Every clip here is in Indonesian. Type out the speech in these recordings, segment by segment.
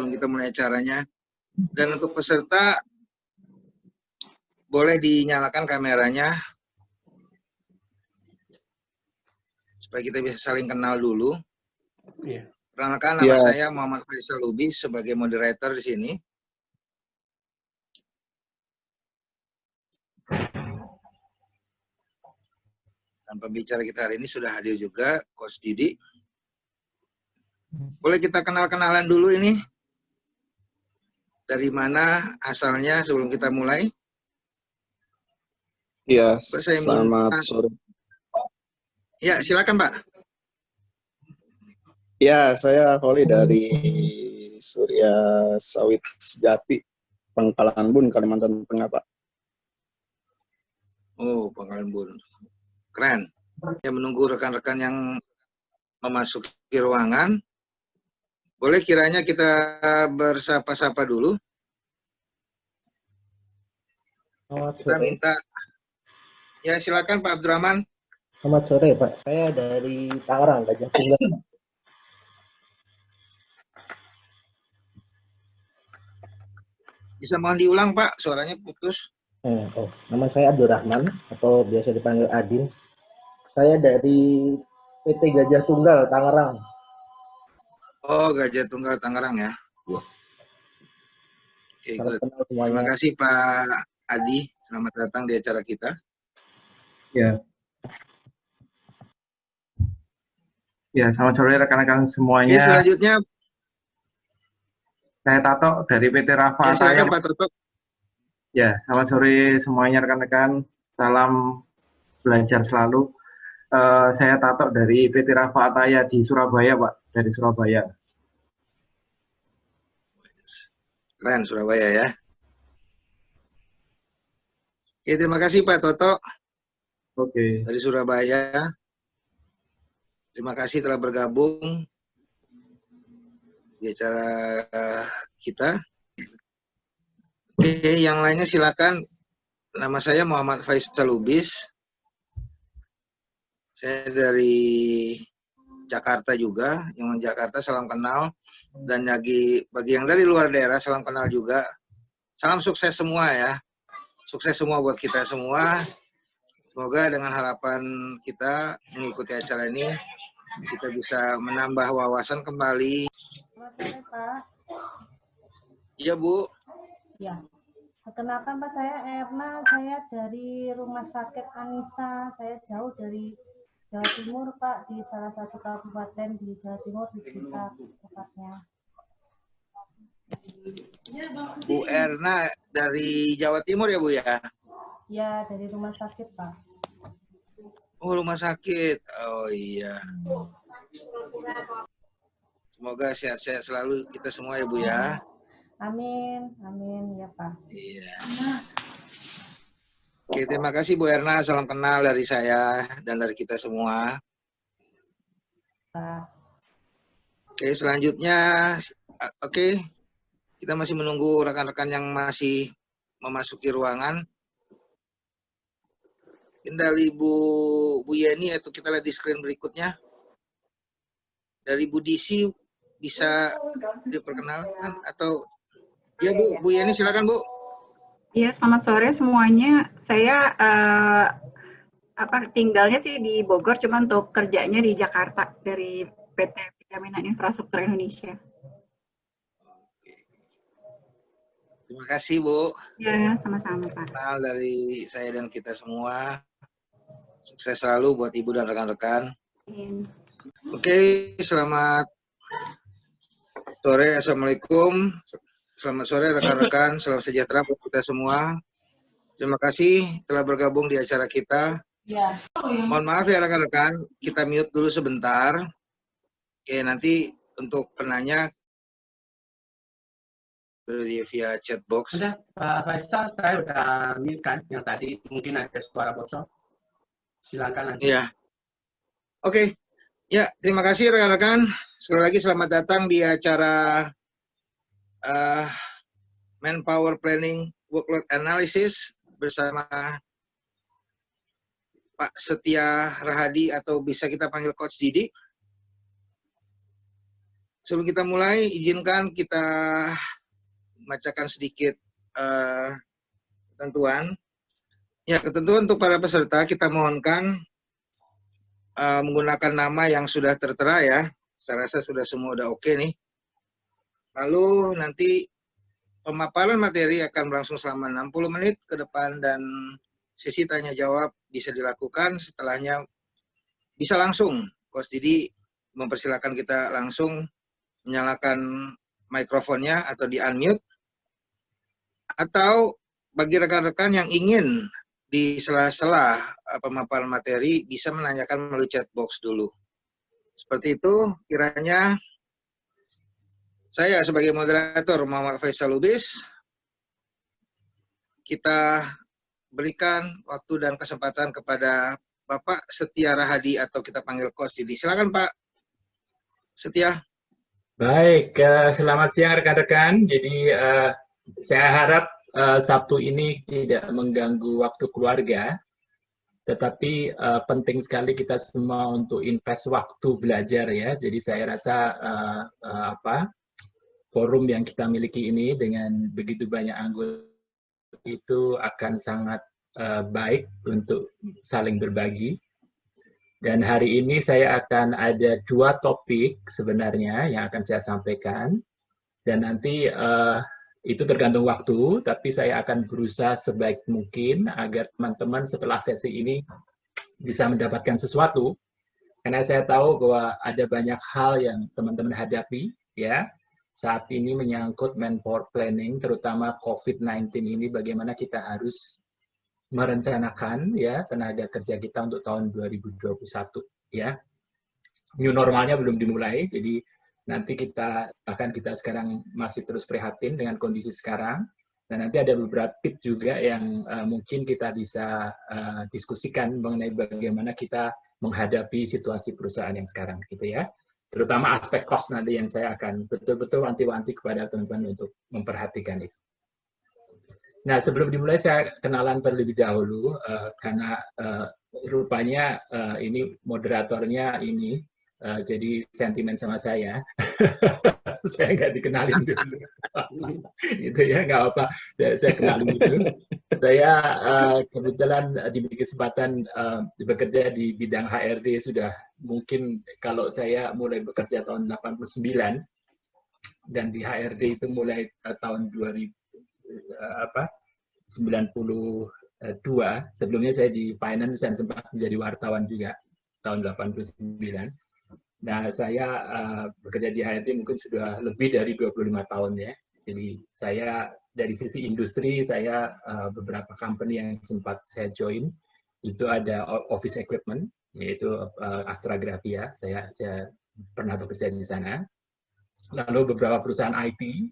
sebelum kita mulai acaranya. Dan untuk peserta, boleh dinyalakan kameranya, supaya kita bisa saling kenal dulu. Perkenalkan, nama saya Muhammad Faisal Lubis sebagai moderator di sini. Dan pembicara kita hari ini sudah hadir juga, Coach Didi. Boleh kita kenal-kenalan dulu ini? Dari mana asalnya sebelum kita mulai? Iya, selamat sore. Ya, silakan Pak. Ya, saya Holly dari Surya Sawit Sejati, Pangkalan Bun, Kalimantan Tengah, Pak. Oh, Pangkalan Bun. Keren. Ya, menunggu rekan-rekan yang memasuki ruangan. Boleh kiranya kita bersapa-sapa dulu. Kita minta. Ya, silakan Pak Abdurrahman. Selamat sore Pak, saya dari Tangerang, Gajah Tunggal. Bisa mohon diulang Pak, suaranya putus. Nama saya Abdurrahman atau biasa dipanggil Adin. Saya dari PT Gajah Tunggal Tangerang. Oh, Gajah Tunggal Tangerang ya. Ya. Oke, good. Terima kasih Pak Adi, selamat datang di acara kita. Ya. Ya, selamat sore rekan-rekan semuanya. Oke, selanjutnya saya Tato dari PT Rafa. Ya, silakan Pak Tato. Ya, selamat sore semuanya rekan-rekan. Salam belajar selalu. Saya Tato dari PT Rafa Ataya di Surabaya, Pak. Dari Surabaya. Keren Surabaya ya. Oke, terima kasih Pak Toto. Oke. Dari Surabaya. Terima kasih telah bergabung di acara kita. Oke, yang lainnya silakan. Nama saya Muhammad Faisal Lubis. Saya dari Jakarta juga. Yang Jakarta salam kenal. Dan bagi yang dari luar daerah salam kenal juga. Salam sukses semua ya. Sukses semua buat kita semua. Semoga dengan harapan kita mengikuti acara ini, kita bisa menambah wawasan kembali. Selamat sore, Pak. Iya, Bu. Ya. Perkenalkan, Pak, saya Erna. Saya dari Rumah Sakit Anissa. Saya jauh dari Jawa Timur, Pak, di salah satu kabupaten di Jawa Timur, di Blitar, tepatnya. Bu Erna dari Jawa Timur ya, Bu ya? Ya, dari rumah sakit, Pak. Oh, rumah sakit. Oh iya. Semoga sehat-sehat selalu kita semua ya, Bu ya. Amin, amin ya Pak. Iya. Oke, terima kasih Bu Erna. Salam kenal dari saya dan dari kita semua. Pak. Oke, selanjutnya, oke, kita masih menunggu rekan-rekan yang masih memasuki ruangan. Dari Bu Yeni, atau kita lihat di screen berikutnya. Dari Bu Disi bisa diperkenalkan atau ya Bu Yeni silakan Bu. Iya, selamat sore semuanya. Saya tinggalnya sih di Bogor, cuma untuk kerjanya di Jakarta dari PT Jaminan Infrastruktur Indonesia. Terima kasih Bu. Ya, sama-sama Pak. Kenal dari saya dan kita semua. Sukses selalu buat Ibu dan rekan-rekan. Oke, selamat sore, Assalamualaikum. Selamat sore rekan-rekan, salam sejahtera buat kita semua. Terima kasih telah bergabung di acara kita. Ya. Mohon maaf ya rekan-rekan, kita mute dulu sebentar. Oke, nanti untuk penanya via chat box. Udah, Pak Faisal, saya udah mute kan yang tadi, mungkin ada suara bocor. Silakan nanti. Iya. Oke. Ya, terima kasih rekan-rekan. Sekali lagi selamat datang di acara Manpower Planning Workload Analysis bersama Pak Setia Rahadi atau bisa kita panggil Coach Didi. Sebelum kita mulai, izinkan kita bacakan sedikit ketentuan. Ya, ketentuan untuk para peserta kita mohonkan menggunakan nama yang sudah tertera ya. Saya rasa sudah semua udah oke nih. Lalu nanti pemaparan materi akan berlangsung selama 60 menit ke depan dan sesi tanya jawab bisa dilakukan setelahnya bisa langsung. Coach Didi mempersilakan kita langsung menyalakan mikrofonnya atau di unmute. Atau bagi rekan-rekan yang ingin di sela-sela pemaparan materi bisa menanyakan melalui chat box dulu. Seperti itu kiranya saya sebagai moderator Muhammad Faisal Lubis, kita berikan waktu dan kesempatan kepada Bapak Setia Rahadi atau kita panggil Coach Didi. Silakan Pak Setia. Baik, selamat siang rekan-rekan. Jadi saya harap Sabtu ini tidak mengganggu waktu keluarga, tetapi penting sekali kita semua untuk invest waktu belajar ya. Jadi saya rasa forum yang kita miliki ini dengan begitu banyak anggota itu akan sangat baik untuk saling berbagi. Dan hari ini saya akan ada 2 topik sebenarnya yang akan saya sampaikan. Dan nanti itu tergantung waktu, tapi saya akan berusaha sebaik mungkin agar teman-teman setelah sesi ini bisa mendapatkan sesuatu. Karena saya tahu bahwa ada banyak hal yang teman-teman hadapi, ya. Saat ini menyangkut manpower planning, terutama COVID-19 ini, bagaimana kita harus merencanakan ya tenaga kerja kita untuk tahun 2021 ya. New normalnya belum dimulai, jadi nanti kita sekarang masih terus prihatin dengan kondisi sekarang, dan nanti ada beberapa tips juga yang mungkin kita bisa diskusikan mengenai bagaimana kita menghadapi situasi perusahaan yang sekarang gitu ya. Terutama aspek cost nanti yang saya akan betul-betul wanti-wanti kepada teman-teman untuk memperhatikan itu. Nah, sebelum dimulai saya kenalan terlebih dahulu, karena rupanya ini moderatornya ini, jadi sentimen sama saya. Saya nggak dikenalin dulu. Gitu ya, nggak apa, saya kenalin dulu. Saya kebetulan diberi kesempatan bekerja di bidang HRD sudah mungkin kalau saya mulai bekerja tahun 89, dan di HRD itu mulai tahun 92. Sebelumnya saya di finance dan sempat menjadi wartawan juga tahun 89. Nah, saya bekerja di HRD mungkin sudah lebih dari 25 tahun ya. Jadi saya dari sisi industri, saya beberapa company yang sempat saya join itu ada office equipment, yaitu Astra Grafia. Saya pernah bekerja di sana. Lalu beberapa perusahaan IT.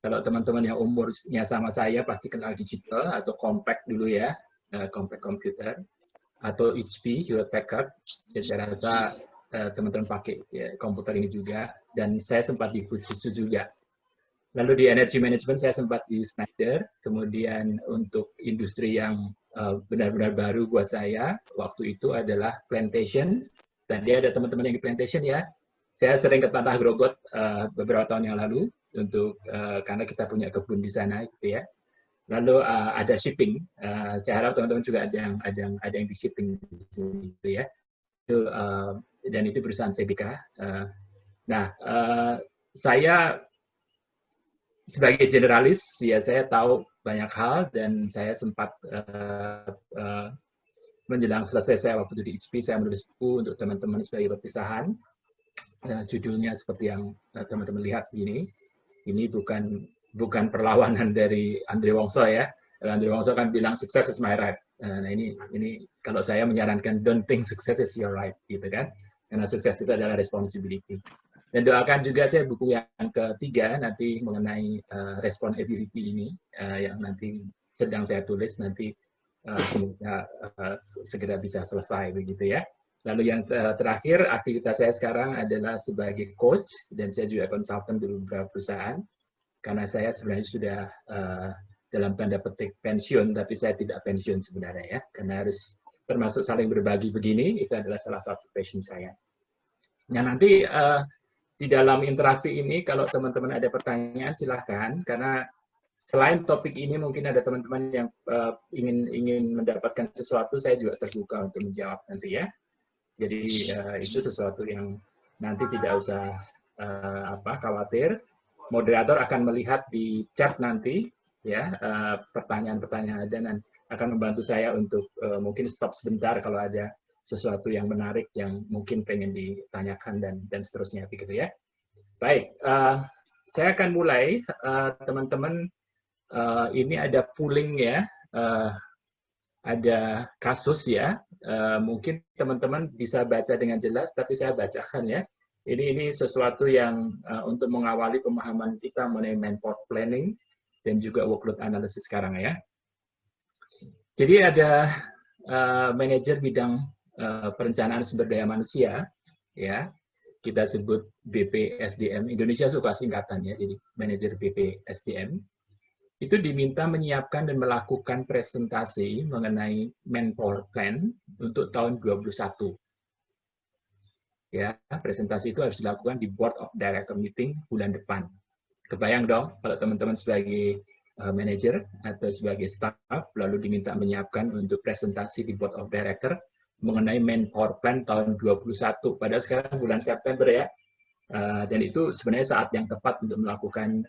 Kalau teman-teman yang umurnya sama saya pasti kenal Digital atau Compaq dulu ya, Compaq Computer, atau HP, Hewlett Packard. Ya, saya rasa teman-teman pakai ya, komputer ini juga. Dan saya sempat di Fujitsu juga. Lalu di Energy Management saya sempat di Schneider. Kemudian untuk industri yang benar-benar baru buat saya waktu itu adalah Plantation. Tadi ada teman-teman yang di Plantation ya. Saya sering ke Tanah Grogot beberapa tahun yang lalu. Karena kita punya kebun di sana gitu ya. Lalu ada shipping, saya harap teman-teman juga ada yang di shipping di sini gitu ya. Dan itu perusahaan TBK. Saya sebagai generalis ya, saya tahu banyak hal dan saya sempat menjelang selesai saya waktu di HP saya menulis buku untuk teman-teman sebagai perpisahan. Judulnya seperti yang teman-teman lihat ini. Ini bukan perlawanan dari Andre Wongso ya. Andre Wongso kan bilang sukses is my right. Nah ini kalau saya menyarankan don't think success is your right gitu kan. Karena sukses itu adalah responsibility. Dan doakan juga saya buku yang ketiga nanti mengenai responsibility ini yang nanti sedang saya tulis nanti semoga segera bisa selesai begitu ya. Lalu yang terakhir, aktivitas saya sekarang adalah sebagai coach, dan saya juga konsultan di beberapa perusahaan, karena saya sebenarnya sudah dalam tanda petik pensiun, tapi saya tidak pensiun sebenarnya ya, karena harus termasuk saling berbagi begini, itu adalah salah satu passion saya. Nah nanti di dalam interaksi ini kalau teman-teman ada pertanyaan silahkan, karena selain topik ini mungkin ada teman-teman yang ingin mendapatkan sesuatu, saya juga terbuka untuk menjawab nanti ya. Jadi itu sesuatu yang nanti tidak usah khawatir. Moderator akan melihat di chat nanti ya pertanyaan-pertanyaan dan akan membantu saya untuk mungkin stop sebentar kalau ada sesuatu yang menarik yang mungkin pengen ditanyakan dan seterusnya begitu ya. Baik, saya akan mulai teman-teman. Ini ada pooling ya, ada kasus ya. Mungkin teman-teman bisa baca dengan jelas, tapi saya bacakan ya. Ini sesuatu yang untuk mengawali pemahaman kita mengenai manpower planning dan juga workload analysis sekarang ya. Jadi ada manajer bidang perencanaan sumber daya manusia, ya kita sebut BPSDM. Indonesia suka singkatan ya, jadi manajer BPSDM itu diminta menyiapkan dan melakukan presentasi mengenai manpower plan untuk tahun 2021. Ya, presentasi itu harus dilakukan di Board of Director meeting bulan depan. Kebayang dong kalau teman-teman sebagai manajer atau sebagai staff lalu diminta menyiapkan untuk presentasi di Board of Director mengenai manpower plan tahun 2021. Padahal sekarang bulan September ya. Dan itu sebenarnya saat yang tepat untuk melakukan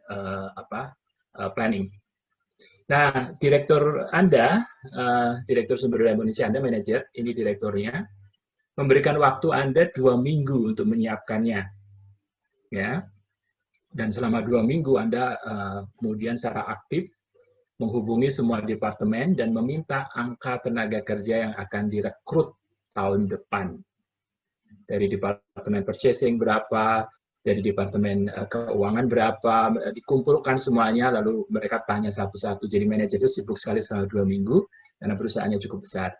planning. Nah, direktur Anda, direktur sumber daya manusia Anda, manajer, ini direkturnya, memberikan waktu Anda 2 minggu untuk menyiapkannya. Ya. Dan selama 2 minggu Anda kemudian secara aktif menghubungi semua departemen dan meminta angka tenaga kerja yang akan direkrut tahun depan. Dari departemen purchasing berapa, dari departemen keuangan berapa, dikumpulkan semuanya, lalu mereka tanya satu-satu. Jadi manajer itu sibuk sekali selama 2 minggu, karena perusahaannya cukup besar.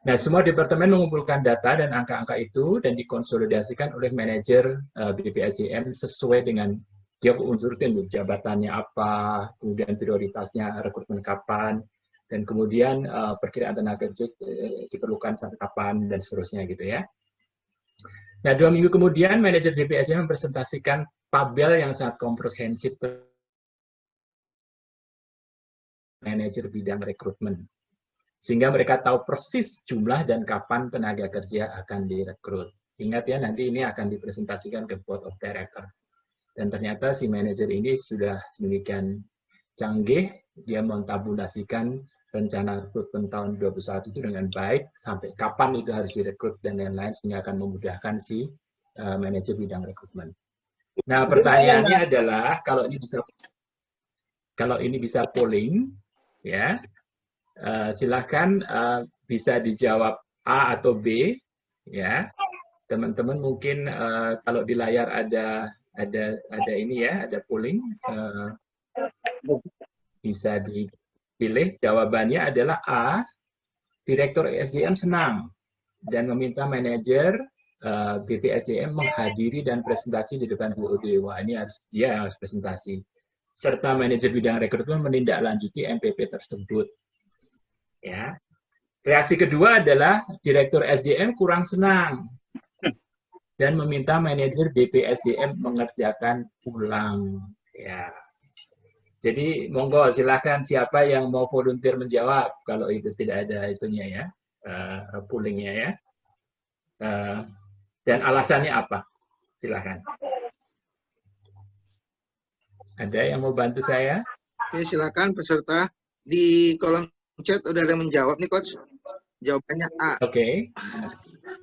Nah, semua departemen mengumpulkan data dan angka-angka itu, dan dikonsolidasikan oleh manajer BPSDM sesuai dengan dia unsurkan jabatannya apa, kemudian prioritasnya rekrutmen kapan, dan kemudian perkiraan tenaga kerja diperlukan sampai kapan, dan seterusnya gitu ya. Nah, 2 minggu kemudian, manajer BPSDM mempresentasikan tabel yang sangat komprehensif manajer bidang rekrutmen. Sehingga mereka tahu persis jumlah dan kapan tenaga kerja akan direkrut. Ingat ya, nanti ini akan dipresentasikan ke Board of Director. Dan ternyata si manajer ini sudah sedemikian canggih, dia mentabulasikan rencana rekrutmen tahun 2021 itu dengan baik, sampai kapan itu harus direkrut dan lain-lain, sehingga akan memudahkan si manajer bidang rekrutmen. Nah, pertanyaannya adalah, kalau ini bisa polling, ya, silakan bisa dijawab A atau B, ya. Teman-teman mungkin kalau di layar ada ini ya, ada polling, bisa dipilih. Jawabannya adalah A. Direktur SDM senang dan meminta manajer BPSDM menghadiri dan presentasi di depan BOD. Wah, ini dia harus presentasi. Serta manajer bidang rekrutmen menindaklanjuti MPP tersebut. Ya. Reaksi kedua adalah direktur SDM kurang senang dan meminta manajer BPSDM mengerjakan ulang. Ya. Jadi monggo silakan siapa yang mau volunteer menjawab kalau itu tidak ada itunya ya, poolingnya ya. Dan alasannya apa? Silakan. Ada yang mau bantu saya? Oke, silakan peserta. Di kolom chat udah ada yang menjawab nih, Coach. Jawabannya A. Oke.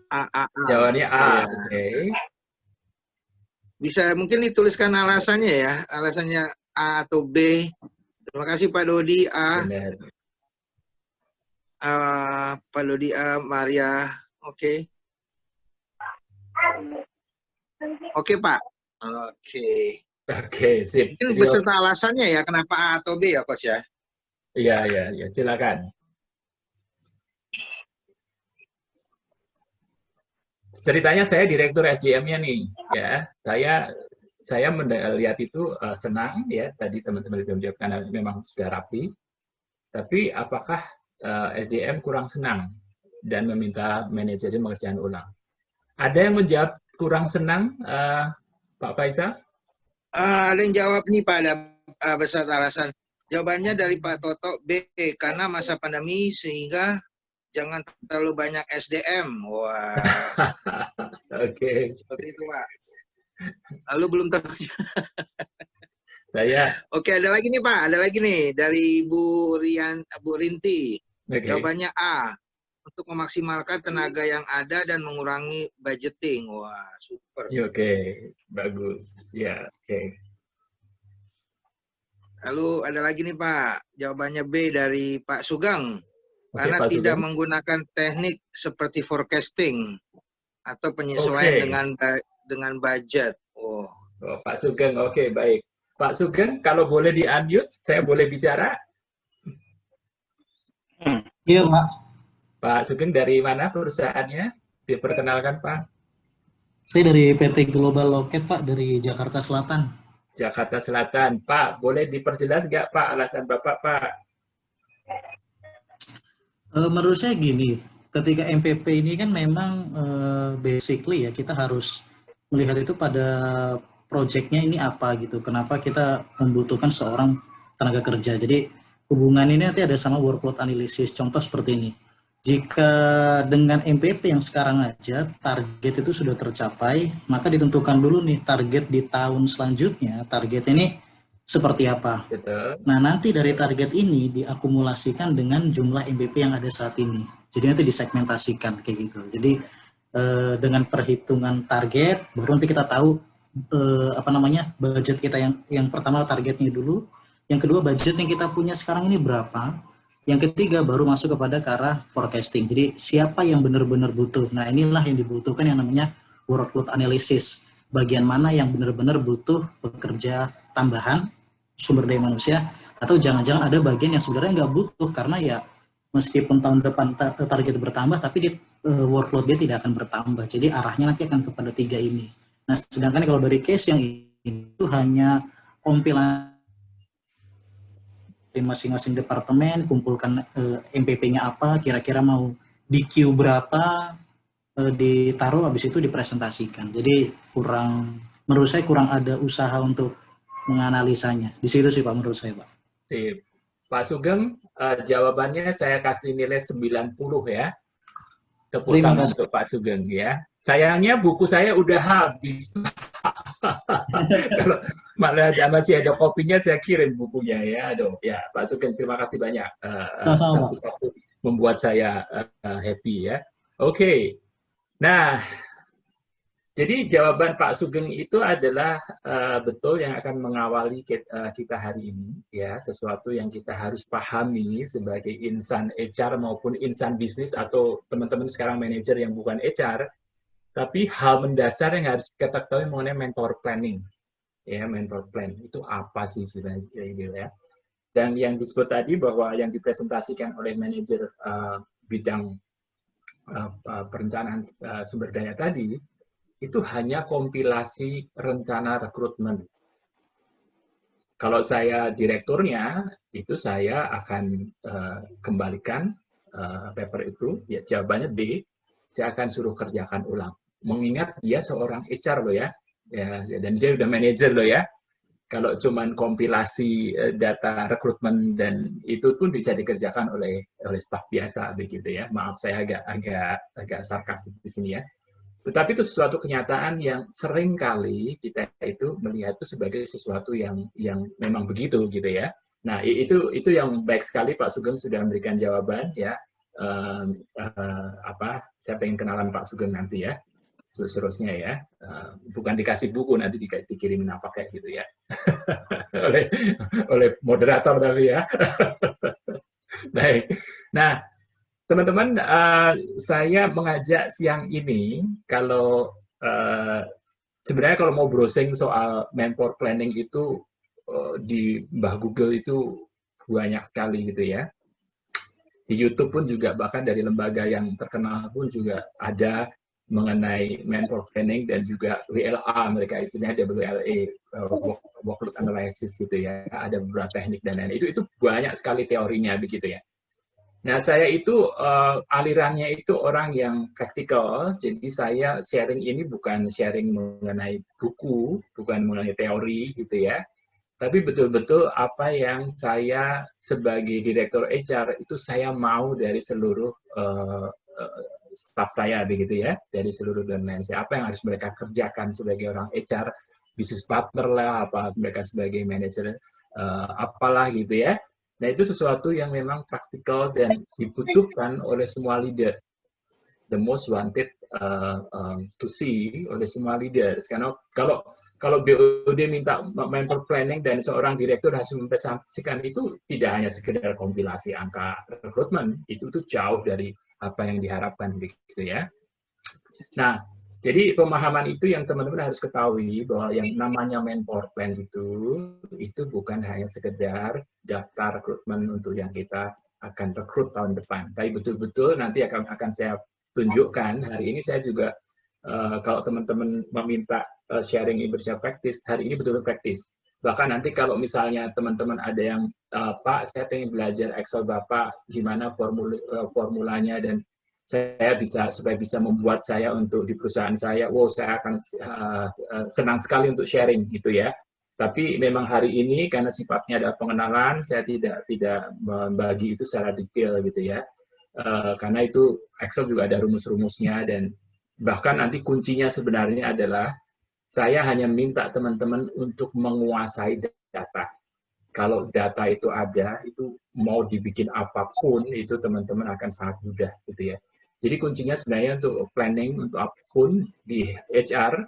A. Jawabannya A. Ya. Oke. Bisa mungkin dituliskan alasannya ya, alasannya A atau B. Terima kasih Pak Dodi A. Benar. Pak Dodi A, Maria. Oke. Oke Pak. Oke. Oke, sip. Mungkin beserta alasannya ya, kenapa A atau B ya, Coach ya? Iya, silakan. Ceritanya saya direktur SDM-nya nih, ya. Saya melihat itu senang ya, tadi teman-teman sudah menjawab karena memang sudah rapi. Tapi apakah SDM kurang senang dan meminta manajernya mengerjakan ulang? Ada yang menjawab kurang senang, Pak Faisal? Ada yang jawab nih Pak, ada beserta alasan. Jawabannya dari Pak Toto B, karena masa pandemi sehingga jangan terlalu banyak SDM. Wah, Oke. seperti itu Pak. Lalu belum tahu. Saya. Oke, ada lagi nih Pak, ada lagi nih dari Bu Rinti. Okay. Jawabannya A, untuk memaksimalkan tenaga yang ada dan mengurangi budgeting. Wah, super. Oke, bagus. Ya, oke. Lalu ada lagi nih Pak, jawabannya B dari Pak Sugeng. Oke, Karena Pak tidak Sugeng. menggunakan teknik seperti forecasting atau penyesuaian dengan budget. Oh, Pak Sugeng, oke, baik. Pak Sugeng, kalau boleh di-unmute, saya boleh bicara? Iya, Pak. Pak Sugeng dari mana perusahaannya? Diperkenalkan, Pak. Saya dari PT Global Loket, Pak, dari Jakarta Selatan. Jakarta Selatan. Pak, boleh diperjelas nggak, Pak, alasan Bapak, Pak? Menurut saya gini, ketika MPP ini kan memang basically ya kita harus melihat itu pada proyeknya ini apa gitu. Kenapa kita membutuhkan seorang tenaga kerja. Jadi hubungan ini nanti ada sama workload analysis. Contoh seperti ini. Jika dengan MPP yang sekarang aja target itu sudah tercapai, maka ditentukan dulu nih target di tahun selanjutnya, target ini seperti apa. Betul. Nah, nanti dari target ini diakumulasikan dengan jumlah MPP yang ada saat ini. Jadi nanti disegmentasikan kayak gitu. Jadi dengan perhitungan target, baru nanti kita tahu budget kita yang pertama targetnya dulu, yang kedua budget yang kita punya sekarang ini berapa, yang ketiga baru masuk kepada ke arah forecasting. Jadi siapa yang benar-benar butuh. Nah, inilah yang dibutuhkan yang namanya workload analysis. Bagian mana yang benar-benar butuh pekerja tambahan, sumber daya manusia, atau jangan-jangan ada bagian yang sebenarnya nggak butuh karena ya meskipun tahun depan target bertambah, tapi workload dia tidak akan bertambah. Jadi arahnya nanti akan kepada tiga ini. Nah, sedangkan kalau dari case yang itu hanya kompilan dari masing-masing departemen, kumpulkan MPP-nya apa, kira-kira mau di queue berapa, ditaruh, habis itu dipresentasikan. Jadi menurut saya kurang ada usaha untuk menganalisanya. Di situ sih Pak, menurut saya Pak. Sip. Pak Sugeng, jawabannya saya kasih nilai 90 ya. Tepuk tangan untuk Pak Sugeng ya. Sayangnya buku saya udah habis. Kalau malah masih ada kopinya, saya kirim bukunya ya. Aduh, ya Pak Sugeng, terima kasih banyak. Satu-satu membuat saya happy ya. Oke. Nah, jadi jawaban Pak Sugeng itu adalah betul yang akan mengawali kita hari ini, ya, sesuatu yang kita harus pahami sebagai insan HR maupun insan bisnis atau teman-teman sekarang manajer yang bukan HR, tapi hal mendasar yang harus kita ketahui mengenai mentor planning, ya, mentor plan itu apa sih sebenarnya, gitu ya. Dan yang disebut tadi bahwa yang dipresentasikan oleh manajer bidang perencanaan sumber daya tadi itu hanya kompilasi rencana rekrutmen. Kalau saya direkturnya, itu saya akan kembalikan paper itu, ya jawabannya B, saya akan suruh kerjakan ulang. Mengingat dia seorang HR loh ya, dan dia udah manajer loh ya. Kalau cuman kompilasi data rekrutmen dan itu pun bisa dikerjakan oleh staf biasa begitu ya. Maaf saya agak sarkastik di sini ya. Tetapi itu sesuatu kenyataan yang sering kali kita itu melihat itu sebagai sesuatu yang memang begitu gitu ya. Nah itu yang baik sekali Pak Sugeng sudah memberikan jawaban ya. Saya pengen kenalan Pak Sugeng nanti ya. Seterusnya ya. Bukan dikasih buku, nanti dikirimin apa kayak gitu ya. oleh moderator tapi ya. Baik. Nah, teman-teman, saya mengajak siang ini kalau sebenarnya kalau mau browsing soal mentor planning itu di Mbah Google itu banyak sekali gitu ya. Di YouTube pun juga bahkan dari lembaga yang terkenal pun juga ada mengenai mentor planning dan juga WLA, mereka istilahnya WLA, workload analysis gitu ya. Ada beberapa teknik dan lain-lain. Itu banyak sekali teorinya begitu ya. Nah, saya itu alirannya itu orang yang praktikal, jadi saya sharing ini bukan sharing mengenai buku, bukan mengenai teori gitu ya, tapi betul-betul apa yang saya sebagai direktur HR itu saya mau dari seluruh staff saya begitu ya, dari seluruh domain saya, apa yang harus mereka kerjakan sebagai orang HR, business partner lah, apa mereka sebagai manajer, apalah gitu ya. Nah, itu sesuatu yang memang praktikal dan dibutuhkan oleh semua leader. The most wanted to see oleh semua leader. Karena kalau BOD minta mentor planning dan seorang direktur harus mempresentasikan itu tidak hanya sekedar kompilasi angka rekrutmen, itu tuh jauh dari apa yang diharapkan begitu ya. Nah, jadi pemahaman itu yang teman-teman harus ketahui bahwa yang namanya mentor plan itu bukan hanya sekedar daftar rekrutmen untuk yang kita akan rekrut tahun depan. Tapi betul-betul nanti akan saya tunjukkan. Hari ini saya juga kalau teman-teman meminta sharing Ibersia practice, hari ini betul-betul practice. Bahkan nanti kalau misalnya teman-teman ada yang Pak, saya pengen belajar Excel Bapak, gimana formulanya dan saya supaya bisa membuat saya untuk di perusahaan saya, wow saya akan senang sekali untuk sharing gitu ya. Tapi memang hari ini karena sifatnya ada pengenalan, saya tidak membagi itu secara detail gitu ya. Karena itu Excel juga ada rumus-rumusnya dan bahkan nanti kuncinya sebenarnya adalah saya hanya minta teman-teman untuk menguasai data. Kalau data itu ada, itu mau dibikin apapun itu teman-teman akan sangat mudah gitu ya. Jadi kuncinya sebenarnya untuk planning, untuk apapun di HR,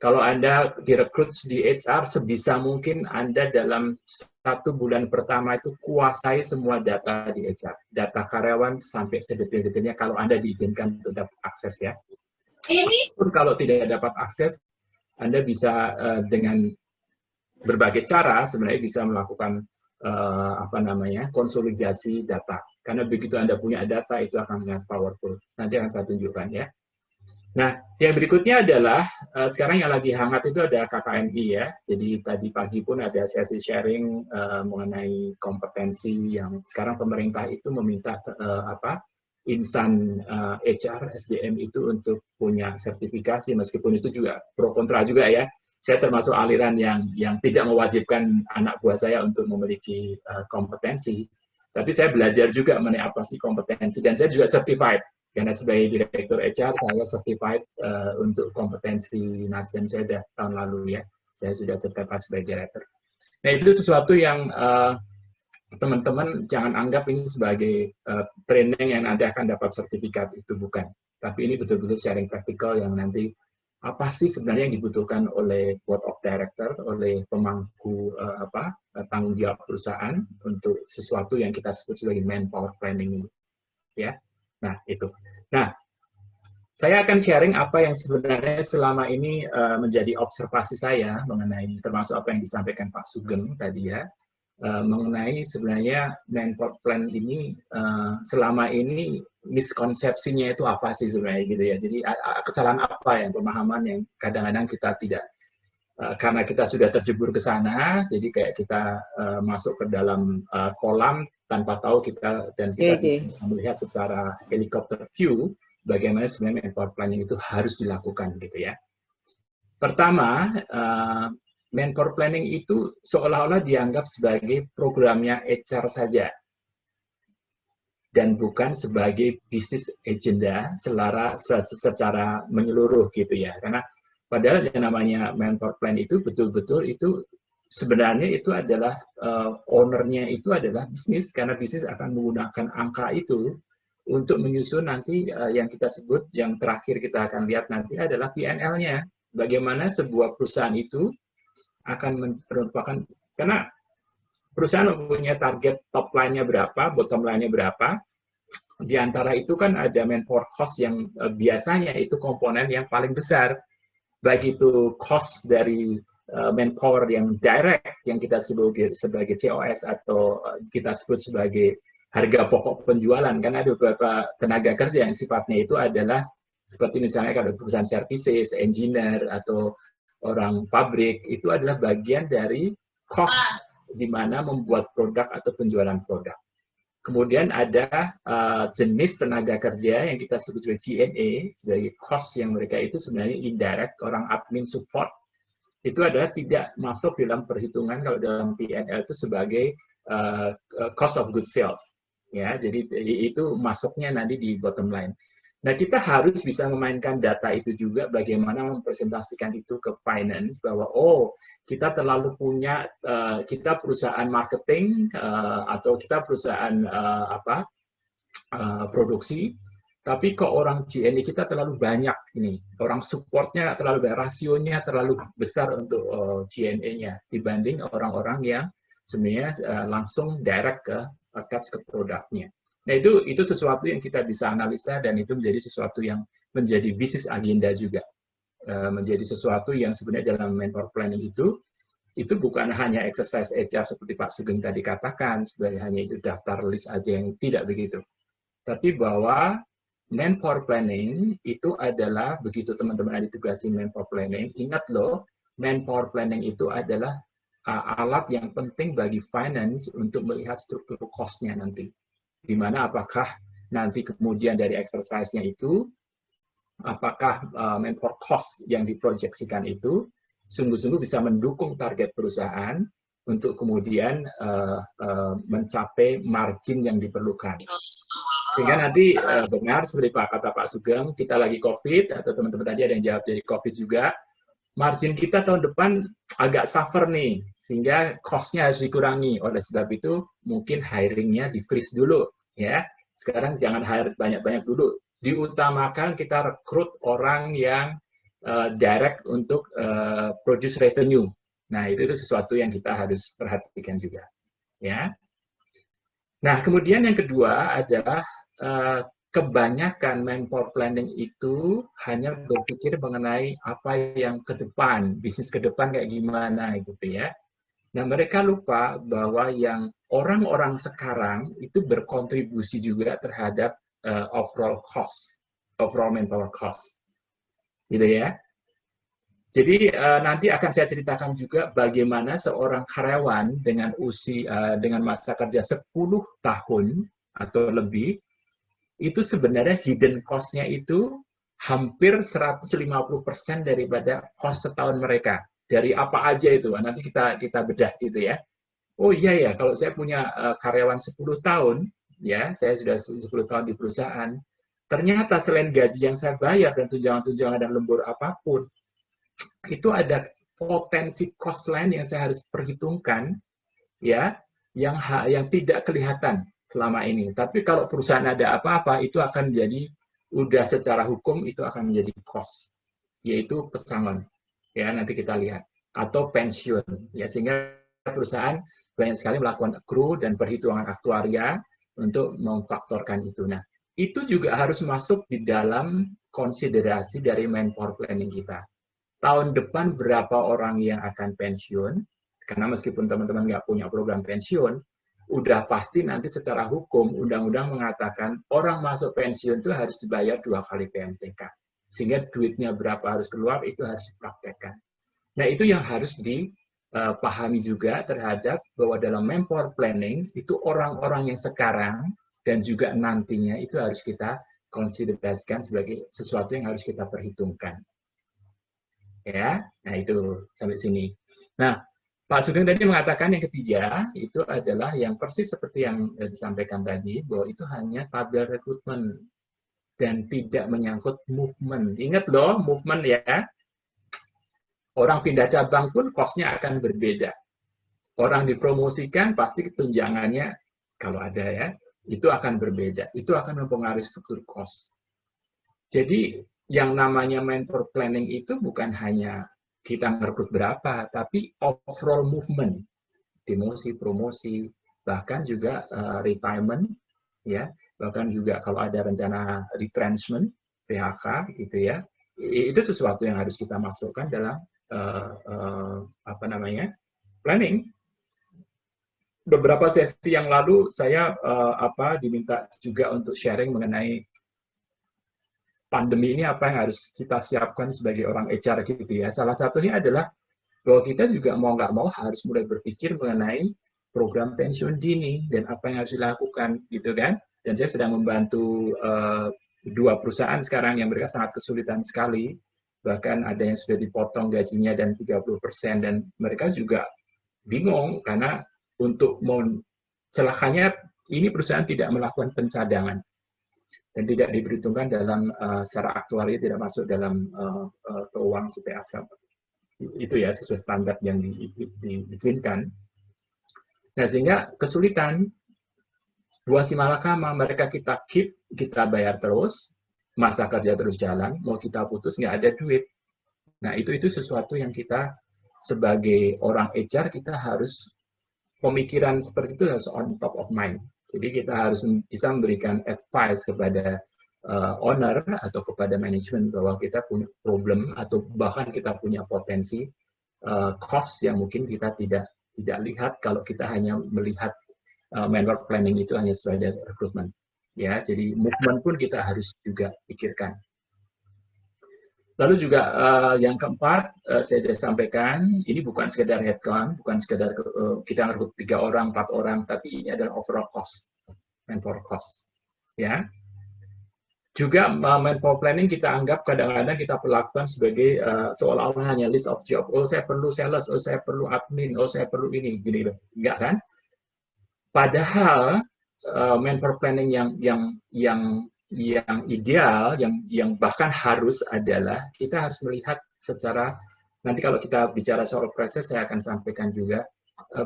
kalau Anda direkrut di HR, sebisa mungkin Anda dalam 1 bulan pertama itu kuasai semua data di HR. Data karyawan sampai sedetil-detilnya kalau Anda diizinkan untuk dapat akses ya. Pun kalau tidak dapat akses, Anda bisa dengan berbagai cara sebenarnya bisa melakukan konsolidasi data. Karena begitu Anda punya data, itu akan sangat powerful. Nanti akan saya tunjukkan ya. Nah, yang berikutnya adalah, sekarang yang lagi hangat itu ada KKMI ya. Jadi tadi pagi pun ada sesi sharing mengenai kompetensi yang sekarang pemerintah itu meminta insan HR, SDM itu untuk punya sertifikasi, meskipun itu juga pro kontra juga ya. Saya termasuk aliran yang tidak mewajibkan anak buah saya untuk memiliki kompetensi. Tapi saya belajar juga mengenai apa sih kompetensi, dan saya juga certified. Karena sebagai direktur HR, saya certified untuk kompetensi Nasdem saya sudah tahun lalu ya. Saya sudah certified sebagai direktur. Nah, itu sesuatu yang teman-teman jangan anggap ini sebagai training yang nanti akan dapat sertifikat, itu bukan. Tapi ini betul-betul sharing praktikal yang nanti apa sih sebenarnya yang dibutuhkan oleh board of director, oleh pemangku tanggung jawab perusahaan untuk sesuatu yang kita sebut sebagai manpower planning ini. Ya. Nah, itu. Nah, saya akan sharing apa yang sebenarnya selama ini menjadi observasi saya mengenai termasuk apa yang disampaikan Pak Sugeng tadi ya. Mengenai sebenarnya manpower plan ini selama ini miskonsepsinya itu apa sih sebenarnya gitu ya. Jadi kesalahan apa yang pemahaman yang kadang-kadang kita tidak karena kita sudah terjebur ke sana, jadi kayak kita masuk ke dalam kolam tanpa tahu kita melihat secara helikopter view bagaimana sebenarnya manpower planning itu harus dilakukan gitu ya. Pertama, manpower planning itu seolah-olah dianggap sebagai programnya HR saja dan bukan sebagai bisnis agenda secara menyeluruh gitu ya. Karena padahal yang namanya manpower plan itu betul-betul itu sebenarnya itu adalah ownernya itu adalah bisnis, karena bisnis akan menggunakan angka itu untuk menyusun nanti yang kita sebut, yang terakhir kita akan lihat nanti adalah P&L-nya. Bagaimana sebuah perusahaan itu akan merupakan, karena perusahaan mempunyai target top line-nya berapa, bottom line-nya berapa, di antara itu kan ada manpower cost yang biasanya itu komponen yang paling besar, baik itu cost dari manpower yang direct, yang kita sebut sebagai COS atau kita sebut sebagai harga pokok penjualan, kan ada beberapa tenaga kerja yang sifatnya itu adalah seperti misalnya kalau perusahaan services, engineer, atau orang pabrik, itu adalah bagian dari cost di mana membuat produk atau penjualan produk. Kemudian ada jenis tenaga kerja yang kita sebut sebagai G&A, sebagai cost yang mereka itu sebenarnya indirect, orang admin support, itu adalah tidak masuk dalam perhitungan kalau dalam P&L itu sebagai cost of goods sales. Ya, jadi itu masuknya nanti di bottom line. Nah, kita harus bisa memainkan data itu juga, bagaimana mempresentasikan itu ke finance, bahwa oh, kita terlalu punya, kita perusahaan marketing, atau kita perusahaan produksi, tapi kok orang G&A kita terlalu banyak ini, orang supportnya terlalu banyak, rasionya terlalu besar untuk G&A-nya, dibanding orang-orang yang sebenarnya langsung direct ke attach ke produknya. Nah, itu sesuatu yang kita bisa analisa, dan itu menjadi sesuatu yang menjadi bisnis agenda juga. Menjadi sesuatu yang sebenarnya dalam manpower planning itu bukan hanya exercise HR seperti Pak Sugeng tadi katakan, sebagai hanya itu daftar list aja, yang tidak begitu. Tapi bahwa manpower planning itu adalah, begitu teman-teman ada ditugasi manpower planning, ingat loh, manpower planning itu adalah alat yang penting bagi finance untuk melihat struktur cost-nya nanti. Di mana apakah nanti kemudian dari exercise-nya itu, apakah manpower cost yang diproyeksikan itu sungguh-sungguh bisa mendukung target perusahaan untuk kemudian mencapai margin yang diperlukan. Sehingga nanti benar seperti kata Pak Sugeng, kita lagi COVID, atau teman-teman tadi ada yang jawab dari COVID juga, margin kita tahun depan agak suffer nih, sehingga cost-nya harus dikurangi. Oleh sebab itu, mungkin hiring-nya di-freeze dulu. Ya, sekarang jangan hire banyak-banyak dulu. Diutamakan kita rekrut orang yang direct untuk produce revenue. Nah, itu sesuatu yang kita harus perhatikan juga. Ya. Nah, kemudian yang kedua adalah kebanyakan manpower planning itu hanya berpikir mengenai apa yang ke depan, bisnis ke depan kayak gimana gitu ya. Nah, mereka lupa bahwa yang orang-orang sekarang itu berkontribusi juga terhadap overall cost, overall manpower cost. Gitu ya. Jadi nanti akan saya ceritakan juga bagaimana seorang karyawan dengan usia dengan masa kerja 10 tahun atau lebih, itu sebenarnya hidden cost-nya itu hampir 150% daripada cost setahun mereka. Dari apa aja itu, nanti kita bedah gitu ya. Oh iya ya, kalau saya punya karyawan 10 tahun, ya saya sudah 10 tahun di perusahaan, ternyata selain gaji yang saya bayar dan tunjangan-tunjangan dan lembur apapun, itu ada potensi cost lain yang saya harus perhitungkan, ya, yang tidak kelihatan selama ini. Tapi kalau perusahaan ada apa-apa, itu akan menjadi, udah secara hukum itu akan menjadi cost, yaitu pesangon. Ya, nanti kita lihat, atau pensiun, ya, sehingga perusahaan banyak sekali melakukan accrue dan perhitungan aktuaria untuk memfaktorkan itu. Nah, itu juga harus masuk di dalam konsiderasi dari manpower planning kita. Tahun depan berapa orang yang akan pensiun, karena meskipun teman-teman nggak punya program pensiun, udah pasti nanti secara hukum, undang-undang mengatakan orang masuk pensiun itu harus dibayar 2 kali PMTK. Sehingga duitnya berapa harus keluar, itu harus dipraktekkan. Nah, itu yang harus dipahami juga terhadap bahwa dalam manpower planning, itu orang-orang yang sekarang dan juga nantinya itu harus kita konsiderasikan sebagai sesuatu yang harus kita perhitungkan. Ya, nah itu sampai sini. Nah, Pak Sugeng tadi mengatakan yang ketiga, itu adalah yang persis seperti yang disampaikan tadi, bahwa itu hanya tabel rekrutmen dan tidak menyangkut movement. Ingat loh, movement ya. Orang pindah cabang pun cost-nya akan berbeda. Orang dipromosikan pasti tunjangannya, kalau ada ya, itu akan berbeda. Itu akan mempengaruhi struktur cost. Jadi, yang namanya manpower planning itu bukan hanya kita merekrut berapa, tapi overall movement, demosi, promosi, bahkan juga retirement, ya, bahkan juga kalau ada rencana retrenchment, PHK, gitu ya, itu sesuatu yang harus kita masukkan dalam planning. Beberapa sesi yang lalu saya diminta juga untuk sharing mengenai pandemi ini apa yang harus kita siapkan sebagai orang HR gitu ya. Salah satunya adalah bahwa kita juga mau nggak mau harus mulai berpikir mengenai program pensiun dini dan apa yang harus dilakukan gitu kan. Dan saya sedang membantu 2 perusahaan sekarang yang mereka sangat kesulitan sekali, bahkan ada yang sudah dipotong gajinya dan 30%, dan mereka juga bingung karena untuk celakanya ini perusahaan tidak melakukan pencadangan dan tidak diperhitungkan dalam secara aktuaria, tidak masuk dalam keuangan CPA itu ya sesuai standar yang diizinkan. Nah, sehingga kesulitan buah si malakama, mereka kita keep, kita bayar terus, masa kerja terus jalan, mau kita putus nggak ada duit. Nah, itu sesuatu yang kita sebagai orang HR kita harus pemikiran seperti itu harus on top of mind. Jadi kita harus bisa memberikan advice kepada owner atau kepada manajemen bahwa kita punya problem atau bahkan kita punya potensi cost yang mungkin kita tidak lihat kalau kita hanya melihat manpower planning itu hanya sebagai rekrutmen. Ya, jadi movement pun kita harus juga pikirkan. Lalu juga yang keempat, saya sudah sampaikan, ini bukan sekedar headcount, bukan sekedar kita rekrut 3 orang, 4 orang, tapi ini adalah overall cost, manpower cost. Ya. Juga manpower planning kita anggap kadang-kadang kita perlakukan sebagai seolah-olah hanya list of job. Oh, saya perlu sales, oh saya perlu admin, oh saya perlu ini, gini. Enggak kan? Padahal manpower planning yang ideal, yang bahkan harus adalah kita harus melihat secara, nanti kalau kita bicara soal proses saya akan sampaikan juga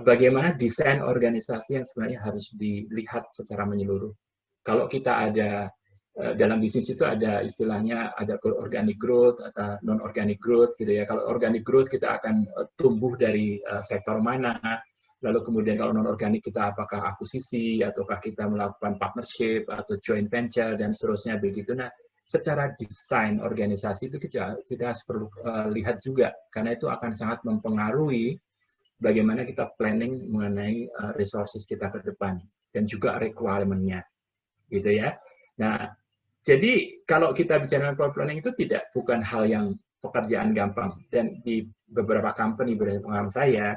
bagaimana desain organisasi yang sebenarnya harus dilihat secara menyeluruh. Kalau kita ada dalam bisnis itu ada istilahnya ada organic growth atau non organic growth gitu ya. Kalau organic growth kita akan tumbuh dari sektor mana. Lalu kemudian kalau non-organik kita apakah akuisisi, ataukah kita melakukan partnership, atau joint venture, dan seterusnya begitu. Nah, secara desain organisasi itu kita harus perlu lihat juga, karena itu akan sangat mempengaruhi bagaimana kita planning mengenai resources kita ke depan, dan juga requirement-nya. Gitu ya. Nah, jadi kalau kita bicara planning itu bukan hal yang pekerjaan gampang. Dan di beberapa company berdasarkan pengalaman saya,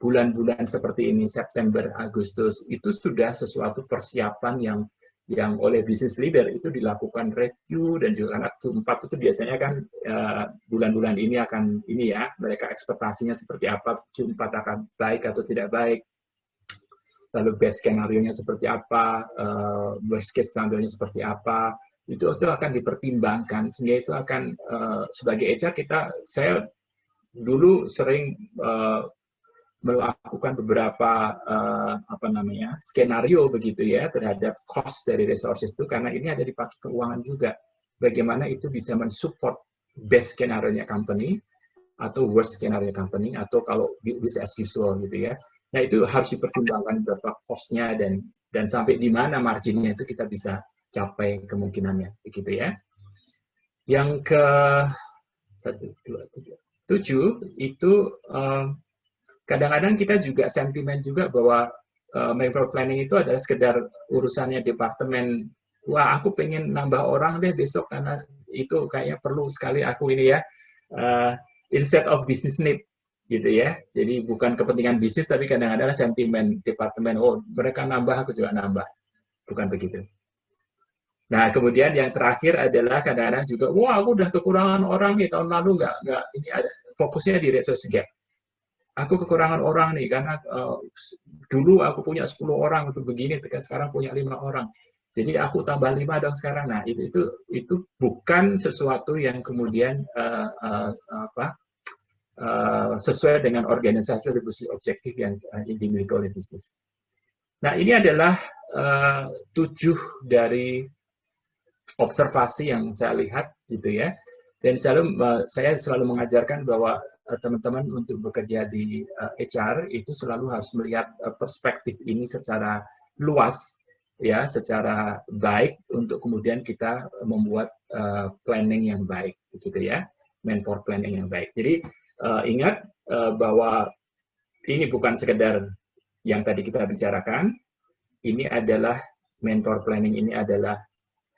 bulan-bulan seperti ini, September, Agustus, itu sudah sesuatu persiapan yang oleh business leader itu dilakukan review, dan juga karena Q4 itu biasanya kan bulan-bulan ini akan ini ya, mereka ekspektasinya seperti apa, Q4 akan baik atau tidak baik, lalu best skenario-nya seperti apa, worst case skenario-nya seperti apa, itu akan dipertimbangkan, sehingga itu akan, sebagai HR saya dulu sering melakukan beberapa skenario begitu ya terhadap cost dari resources itu, karena ini ada dipakai keuangan juga. Bagaimana itu bisa mensupport best skenario-nya company atau worst skenario company, atau kalau business as usual gitu ya. Nah, itu harus dipertimbangkan berapa cost-nya dan sampai di mana margin-nya itu kita bisa capai kemungkinannya begitu ya. Yang ke 1, 2, 3, 7 itu kadang-kadang kita juga sentimen juga bahwa manpower planning itu adalah sekedar urusannya departemen. Wah, aku pengen nambah orang deh besok karena itu kayaknya perlu sekali aku ini ya. Instead of business need gitu ya. Jadi bukan kepentingan bisnis tapi kadang-kadang sentimen departemen. Oh, mereka nambah, aku juga nambah. Bukan begitu. Nah, kemudian yang terakhir adalah kadang-kadang juga, wah, aku udah kekurangan orang nih tahun lalu nggak ini ada fokusnya di resource gap. Aku kekurangan orang nih, karena dulu aku punya 10 orang untuk begini, sekarang punya 5 orang. Jadi aku tambah 5 dong sekarang. Nah, itu bukan sesuatu yang kemudian sesuai dengan organisasi objektif yang dimiliki oleh bisnis. Nah, ini adalah 7 dari observasi yang saya lihat gitu ya. Dan saya selalu mengajarkan bahwa teman-teman untuk bekerja di HR itu selalu harus melihat perspektif ini secara luas ya, secara baik untuk kemudian kita membuat planning yang baik gitu ya, manpower planning yang baik. Jadi ingat bahwa ini bukan sekedar yang tadi kita bicarakan, ini adalah manpower planning, ini adalah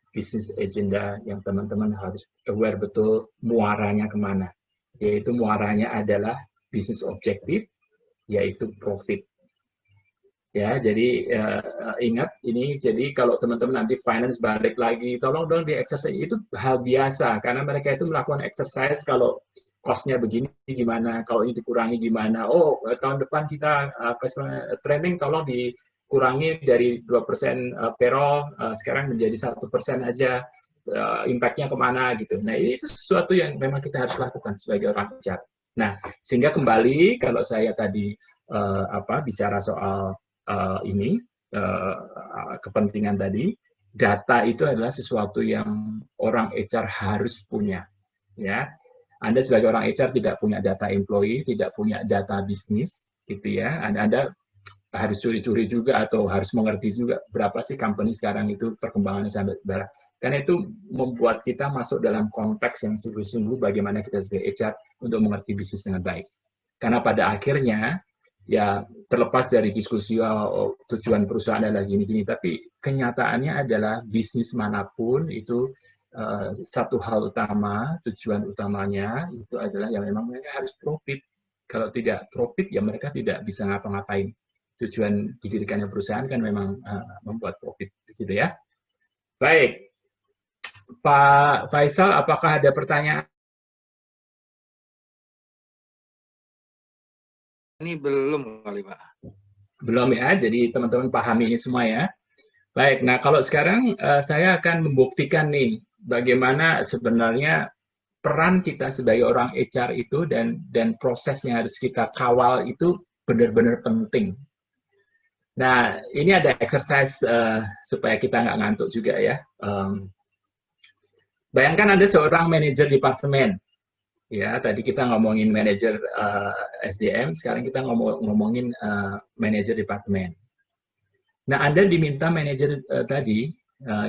business agenda yang teman-teman harus aware betul muaranya kemana. Yaitu muaranya adalah bisnis objektif, yaitu profit. Ya, jadi ingat ini, jadi kalau teman-teman nanti finance balik lagi, tolong dong di exercise itu hal biasa, karena mereka itu melakukan exercise kalau cost-nya begini gimana, kalau ini dikurangi gimana, oh tahun depan kita training tolong dikurangi dari 2% payroll, sekarang menjadi 1% aja, impact-nya kemana gitu. Nah, itu sesuatu yang memang kita harus lakukan sebagai orang HR. Nah, sehingga kembali kalau saya tadi bicara soal ini kepentingan tadi, data itu adalah sesuatu yang orang HR harus punya. Ya, Anda sebagai orang HR tidak punya data employee, tidak punya data bisnis, gitu ya. Anda harus curi-curi juga atau harus mengerti juga berapa sih company sekarang itu perkembangannya sampai berapa. Karena itu membuat kita masuk dalam konteks yang sungguh-sungguh bagaimana kita sebagai HR untuk mengerti bisnis dengan baik. Karena pada akhirnya ya terlepas dari diskusi tujuan perusahaan adalah gini-gini, tapi kenyataannya adalah bisnis manapun itu satu hal utama, tujuan utamanya itu adalah yang memang mereka harus profit. Kalau tidak profit ya mereka tidak bisa ngapa-ngapain. Tujuan didirikannya perusahaan kan memang membuat profit, gitu ya. Baik, Pak Faisal, apakah ada pertanyaan? Ini belum kali, Pak. Belum ya, jadi teman-teman pahami ini semua ya. Baik, nah kalau sekarang saya akan membuktikan nih bagaimana sebenarnya peran kita sebagai orang HR itu dan proses yang harus kita kawal itu benar-benar penting. Nah, ini ada exercise supaya kita nggak ngantuk juga ya. Bayangkan Anda seorang manajer departemen. Ya, tadi kita ngomongin manajer SDM, sekarang kita ngomongin manajer departemen. Nah, Anda diminta manajer tadi,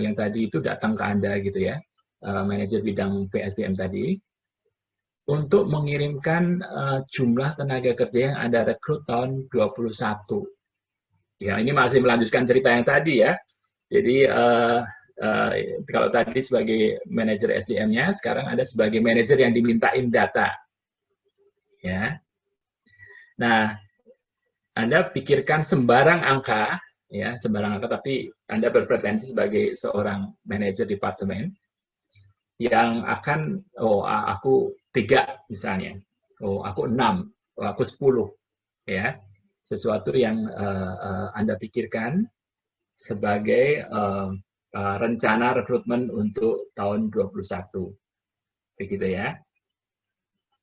yang tadi itu datang ke Anda gitu ya, manajer bidang PSDM tadi, untuk mengirimkan jumlah tenaga kerja yang Anda rekrut tahun 21. Ya, ini masih melanjutkan cerita yang tadi ya. Jadi, kalau tadi sebagai manajer SDM-nya, sekarang ada sebagai manajer yang dimintain data. Ya. Nah, Anda pikirkan sembarang angka, ya, sembarang angka, tapi Anda berpretensi sebagai seorang manajer departemen yang akan, aku 3 misalnya, aku 6, aku 10, ya. Sesuatu yang Anda pikirkan sebagai rencana rekrutmen untuk tahun 21. Begitu ya.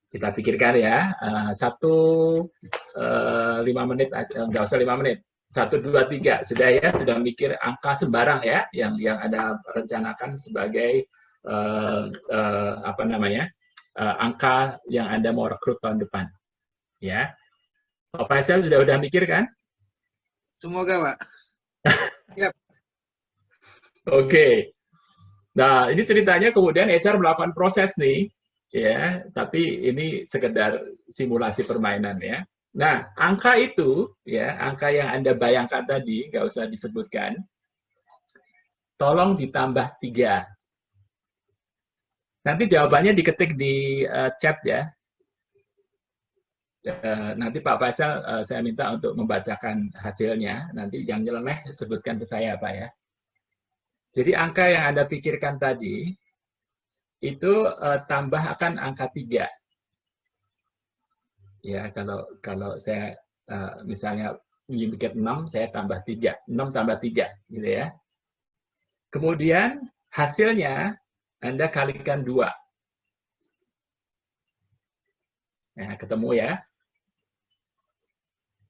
Kita pikirkan ya, 5 menit, nggak usah 5 menit. 1, 2, 3, sudah ya, sudah mikir angka sembarang ya, yang Anda rencanakan sebagai angka yang Anda mau rekrut tahun depan. Ya. Pak Faisal sudah mikir kan? Semoga, Pak. Siap. Oke. Nah, ini ceritanya kemudian HR melakukan proses nih, ya, tapi ini sekedar simulasi permainan ya. Nah, angka itu, ya, angka yang Anda bayangkan tadi, nggak usah disebutkan, tolong ditambah 3. Nanti jawabannya diketik di chat ya. Nanti Pak Faisal saya minta untuk membacakan hasilnya, nanti yang nyeleneh sebutkan ke saya Pak ya. Jadi angka yang Anda pikirkan tadi, itu tambah akan angka 3. Ya, kalau saya misalnya bikin 6, saya tambah 3. 6 tambah 3, gitu ya. Kemudian hasilnya Anda kalikan 2. Nah, ketemu ya.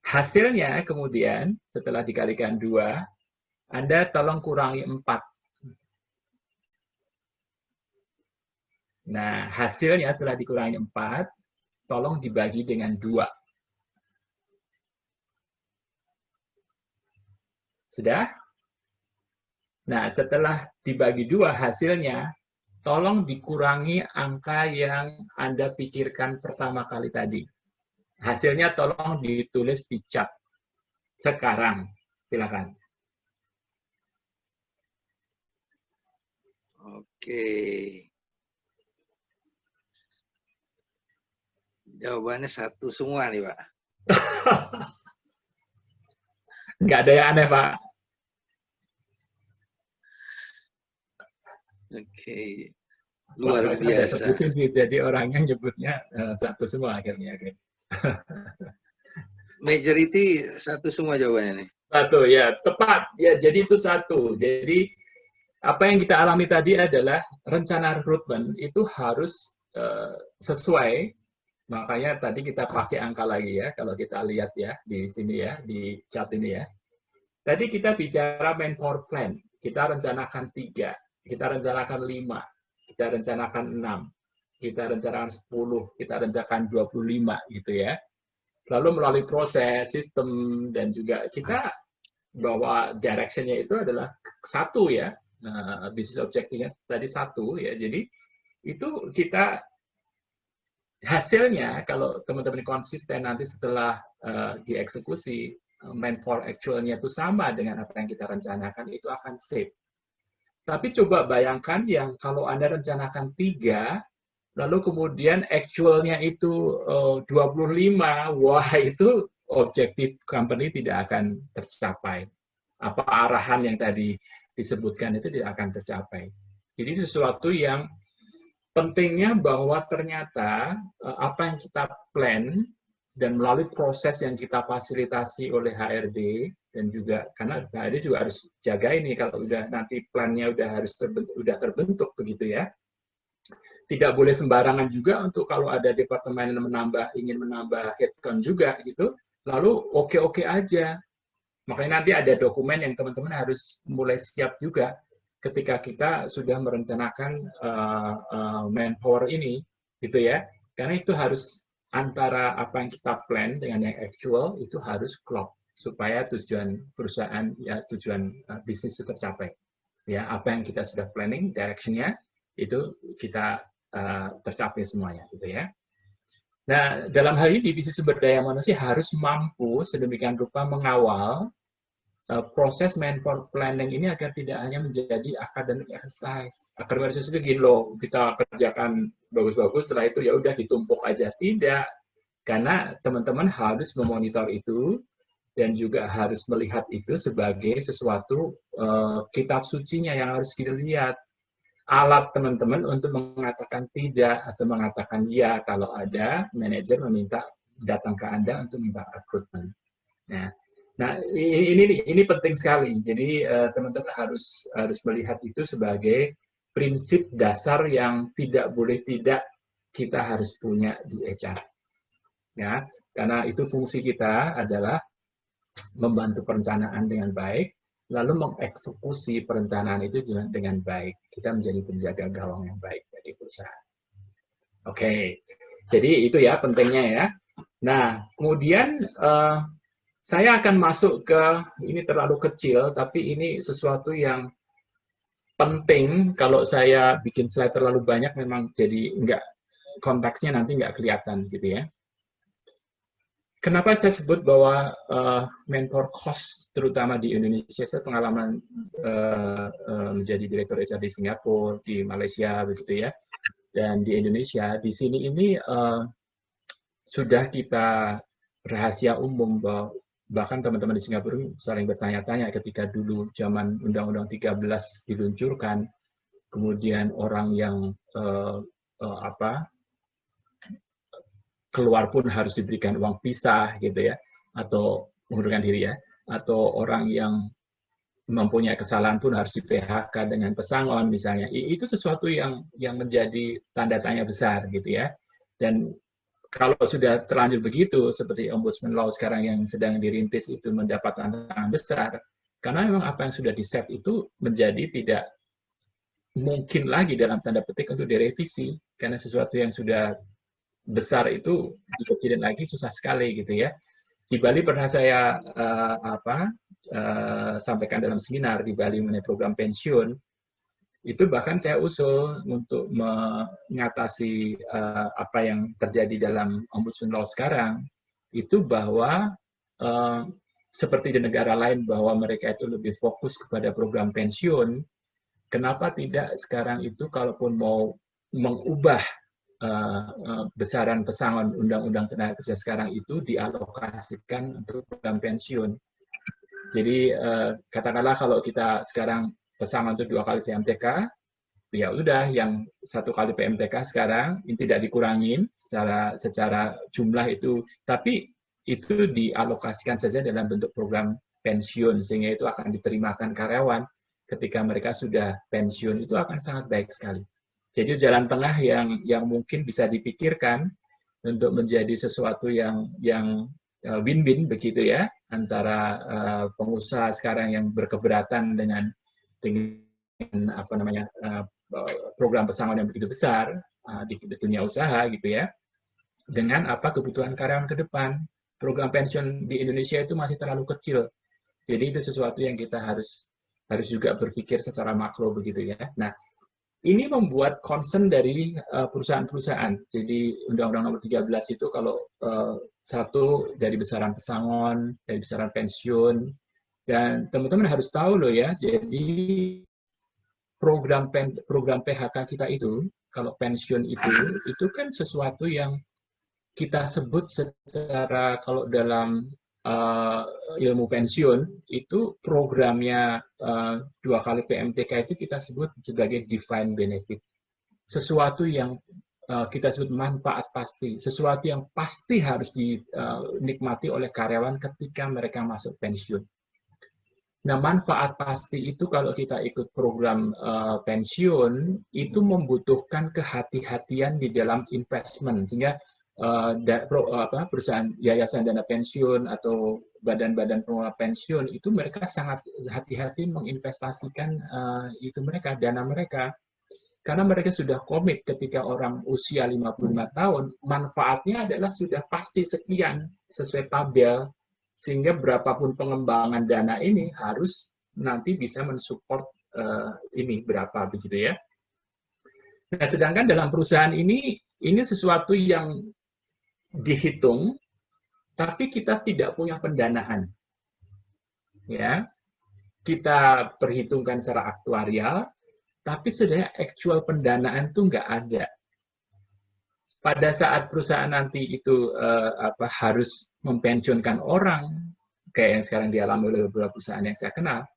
Hasilnya kemudian setelah dikalikan 2, Anda tolong kurangi 4. Nah, hasilnya setelah dikurangi 4, tolong dibagi dengan 2. Sudah? Nah, setelah dibagi 2 hasilnya, tolong dikurangi angka yang Anda pikirkan pertama kali tadi. Hasilnya tolong ditulis di chat. Sekarang, silakan. Oke. Jawabannya 1 semua nih, Pak. Nggak ada yang aneh, Pak. Oke, luar Wah, saya biasa. sebutin sih, jadi orangnya nyebutnya satu semua akhirnya. Majority satu semua jawabannya nih. Satu, ya, tepat. Ya, jadi itu satu. Jadi, apa yang kita alami tadi adalah rencana rekrutmen itu harus sesuai. Makanya tadi kita pakai angka lagi ya, kalau kita lihat ya, di sini ya, di chat ini ya. Tadi kita bicara manpower plan. Kita rencanakan 3, kita rencanakan 5, kita rencanakan 6, kita rencanakan 10, kita rencanakan 25, gitu ya. Lalu melalui proses, sistem, dan juga kita bahwa direction-nya itu adalah satu ya, bisnis objektifnya tadi satu ya, jadi itu kita hasilnya kalau teman-teman konsisten nanti setelah dieksekusi manpower actual-nya itu sama dengan apa yang kita rencanakan, itu akan save. Tapi coba bayangkan yang kalau Anda rencanakan 3, lalu kemudian actual-nya itu 25, wah itu objektif company tidak akan tercapai. Apa arahan yang tadi disebutkan itu tidak akan tercapai. Jadi sesuatu yang pentingnya bahwa ternyata apa yang kita plan dan melalui proses yang kita fasilitasi oleh HRD dan juga karena HRD juga harus jaga ini kalau udah nanti plannya udah terbentuk begitu ya. Tidak boleh sembarangan juga untuk kalau ada departemen yang ingin menambah headcount juga gitu, lalu oke-oke aja. Makanya nanti ada dokumen yang teman-teman harus mulai siap juga ketika kita sudah merencanakan manpower ini, gitu ya. Karena itu harus antara apa yang kita plan dengan yang actual itu harus klop supaya tujuan perusahaan ya tujuan bisnis itu tercapai. Ya, apa yang kita sudah planning direction-nya itu kita tercapai semuanya, gitu ya. Nah, dalam hal ini divisi sumber daya manusia harus mampu sedemikian rupa mengawal proses manpower planning ini agar tidak hanya menjadi academic exercise. Academic exercise itu gini loh, kita kerjakan bagus-bagus, setelah itu ya udah ditumpuk aja. Tidak, karena teman-teman harus memonitor itu dan juga harus melihat itu sebagai sesuatu kitab sucinya yang harus kita lihat. Alat teman-teman untuk mengatakan tidak atau mengatakan ya kalau ada manajer meminta datang ke Anda untuk minta rekrutmen. Nah, ini penting sekali. Jadi teman-teman harus melihat itu sebagai prinsip dasar yang tidak boleh tidak kita harus punya di HR. Ya, karena itu fungsi kita adalah membantu perencanaan dengan baik, lalu mengeksekusi perencanaan itu dengan baik. Kita menjadi penjaga gawang yang baik bagi perusahaan. Oke, jadi itu ya pentingnya ya. Nah, kemudian saya akan masuk ke, ini terlalu kecil, tapi ini sesuatu yang penting. Kalau saya bikin slide terlalu banyak, memang jadi konteksnya nanti nggak kelihatan gitu ya. Kenapa saya sebut bahwa manpower cost, terutama di Indonesia, saya pengalaman menjadi direktur HR di Singapura, di Malaysia, begitu ya, dan di Indonesia, di sini ini sudah kita rahasia umum bahwa bahkan teman-teman di Singapura saling bertanya-tanya ketika dulu zaman Undang-Undang 13 diluncurkan, kemudian orang yang keluar pun harus diberikan uang pisah gitu ya, atau mengundurkan diri ya, atau orang yang mempunyai kesalahan pun harus di PHK dengan pesangon misalnya. Itu sesuatu yang menjadi tanda tanya besar gitu ya. Dan kalau sudah terlanjur begitu, seperti Ombudsman Law sekarang yang sedang dirintis itu mendapat tantangan besar, karena memang apa yang sudah di-set itu menjadi tidak mungkin lagi dalam tanda petik untuk direvisi, karena sesuatu yang sudah besar itu dikecilin lagi susah sekali gitu ya. Di Bali pernah saya sampaikan dalam seminar di Bali mengenai program pensiun, itu bahkan saya usul untuk mengatasi apa yang terjadi dalam Ombudsman Law sekarang, itu bahwa seperti di negara lain bahwa mereka itu lebih fokus kepada program pensiun, kenapa tidak sekarang itu kalaupun mau mengubah besaran pesangon Undang-Undang Tenaga Kerja sekarang itu dialokasikan untuk program pensiun. Jadi katakanlah kalau kita sekarang pesangon itu 2 kali PMTK, ya udah yang 1 kali PMTK sekarang ini tidak dikurangin secara jumlah itu, tapi itu dialokasikan saja dalam bentuk program pensiun sehingga itu akan diterimakan karyawan ketika mereka sudah pensiun, itu akan sangat baik sekali. Jadi jalan tengah yang mungkin bisa dipikirkan untuk menjadi sesuatu yang win-win begitu ya, antara pengusaha sekarang yang berkeberatan dengan apa namanya program pesangon yang begitu besar di dunia usaha gitu ya, dengan apa kebutuhan karyawan ke depan. Program pensiun di Indonesia itu masih terlalu kecil, jadi itu sesuatu yang kita harus juga berpikir secara makro begitu ya. Nah, ini membuat concern dari perusahaan-perusahaan. Jadi Undang-Undang Nomor 13 itu kalau satu dari besaran pesangon, dari besaran pensiun, dan teman-teman harus tahu loh ya. Jadi program PHK kita itu, kalau pensiun itu kan sesuatu yang kita sebut secara, kalau dalam ilmu pensiun itu programnya 2 kali PMTK itu kita sebut sebagai defined benefit, sesuatu yang kita sebut manfaat pasti, sesuatu yang pasti harus dinikmati oleh karyawan ketika mereka masuk pensiun. Nah, manfaat pasti itu kalau kita ikut program pensiun itu membutuhkan kehati-hatian di dalam investment, sehingga perusahaan yayasan dana pensiun atau badan-badan pengelola pensiun itu mereka sangat hati-hati menginvestasikan dana mereka, karena mereka sudah komit ketika orang usia 55 tahun manfaatnya adalah sudah pasti sekian sesuai tabel, sehingga berapapun pengembangan dana ini harus nanti bisa mensupport ini berapa begitu ya. Nah, sedangkan dalam perusahaan ini sesuatu yang dihitung, tapi kita tidak punya pendanaan. Ya, kita perhitungkan secara aktuarial, tapi sebenarnya actual pendanaan itu nggak ada. Pada saat perusahaan nanti itu harus mempensiunkan orang, kayak yang sekarang dialami oleh beberapa perusahaan yang saya kenal,